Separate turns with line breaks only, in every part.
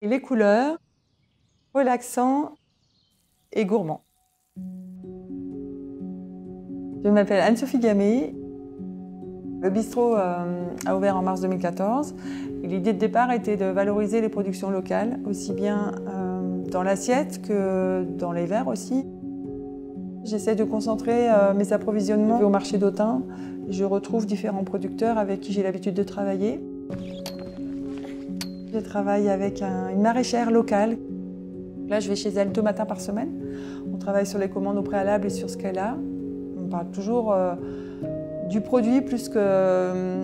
Et les couleurs, relaxant et gourmand. Je m'appelle Anne-Sophie Gamay. Le bistrot a ouvert en mars 2014. L'idée de départ était de valoriser les productions locales, aussi bien dans l'assiette que dans les verres aussi. J'essaie de concentrer mes approvisionnements au marché d'Autun. Je retrouve différents producteurs avec qui j'ai l'habitude de travailler. Je travaille avec une maraîchère locale. Là, je vais chez elle 2 matins par semaine. On travaille sur les commandes au préalable et sur ce qu'elle a. On parle toujours du produit plus que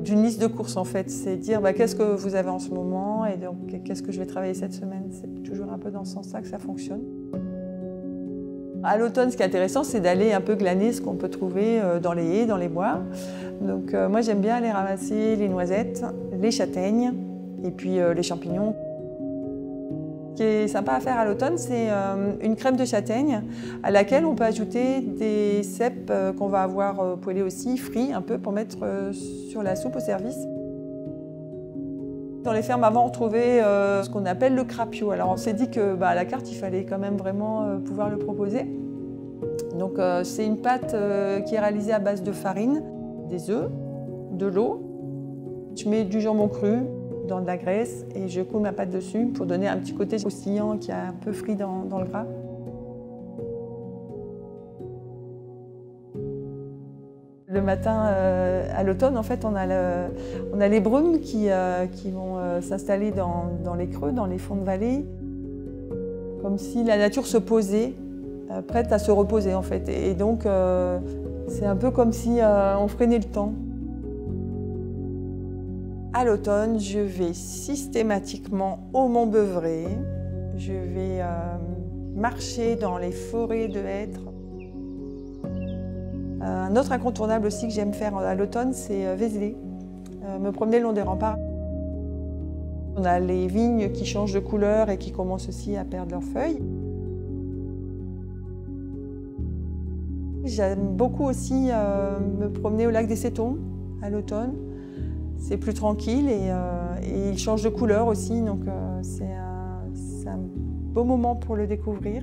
d'une liste de courses en fait. C'est dire qu'est-ce que vous avez en ce moment et donc qu'est-ce que je vais travailler cette semaine. C'est toujours un peu dans ce sens-là que ça fonctionne. À l'automne, ce qui est intéressant, c'est d'aller un peu glaner ce qu'on peut trouver dans les haies, dans les bois. Donc moi, j'aime bien aller ramasser les noisettes, les châtaignes et puis les champignons. Ce qui est sympa à faire à l'automne, c'est une crème de châtaigne à laquelle on peut ajouter des cèpes qu'on va avoir poêlés aussi, frits un peu pour mettre sur la soupe au service. Dans les fermes avant, on retrouvait ce qu'on appelle le crapio. Alors on s'est dit que à la carte, il fallait quand même vraiment pouvoir le proposer. Donc c'est une pâte qui est réalisée à base de farine, des œufs, de l'eau. Je mets du jambon cru dans de la graisse et je coule ma pâte dessus pour donner un petit côté croustillant qui a un peu frit dans le gras. Le matin, à l'automne, en fait, on a les brumes qui vont s'installer dans les creux, dans les fonds de vallée, comme si la nature se posait, prête à se reposer, en fait. Et donc, c'est un peu comme si on freinait le temps. À l'automne, je vais systématiquement au Montbeuvray. Je vais marcher dans les forêts de hêtres. Un autre incontournable aussi que j'aime faire à l'automne, c'est Vézelay. Me promener le long des remparts. On a les vignes qui changent de couleur et qui commencent aussi à perdre leurs feuilles. J'aime beaucoup aussi me promener au lac des Cétons à l'automne. C'est plus tranquille et il change de couleur aussi, donc c'est un beau moment pour le découvrir.